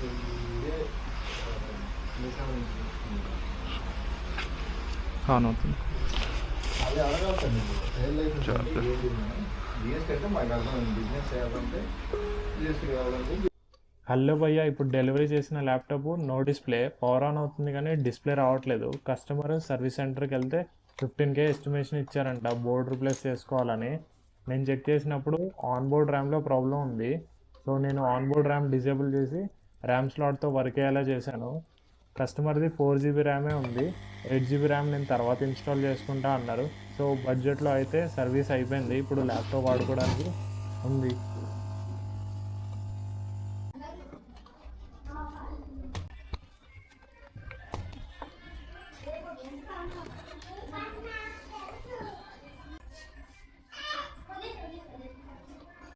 ఇదే ఆన్ అవుతుంది. అది అడగాల్సింది సేల్ లైసెన్స్ జిఎస్టీ అంటే మాకు అర్థం బిజినెస్ చేయాలంటే జిఎస్టీ కావాలంటే. హలో భయ్య, ఇప్పుడు డెలివరీ చేసిన laptop no display, power on అవుతుంది కానీ డిస్ప్లే రావట్లేదు. కస్టమర్ సర్వీస్ సెంటర్కి వెళ్తే 15K ఎస్టిమేషన్ ఇచ్చారంట బోర్డ్ రిప్లేస్ చేసుకోవాలని. నేను చెక్ చేసినప్పుడు ఆన్ బోర్డ్ ర్యామ్లో ప్రాబ్లం ఉంది. సో నేను ఆన్ బోర్డ్ ర్యామ్ డిజేబుల్ చేసి ర్యామ్ స్లాట్తో వర్క్ అయ్యేలా చేశాను. కస్టమర్ది 4GB ర్యామే ఉంది, 8GB ర్యామ్ నేను తర్వాత ఇన్స్టాల్ చేసుకుంటా అన్నారు. సో బడ్జెట్లో అయితే సర్వీస్ అయిపోయింది, ఇప్పుడు ల్యాప్టాప్ వాడుకోవడానికి ఉంది.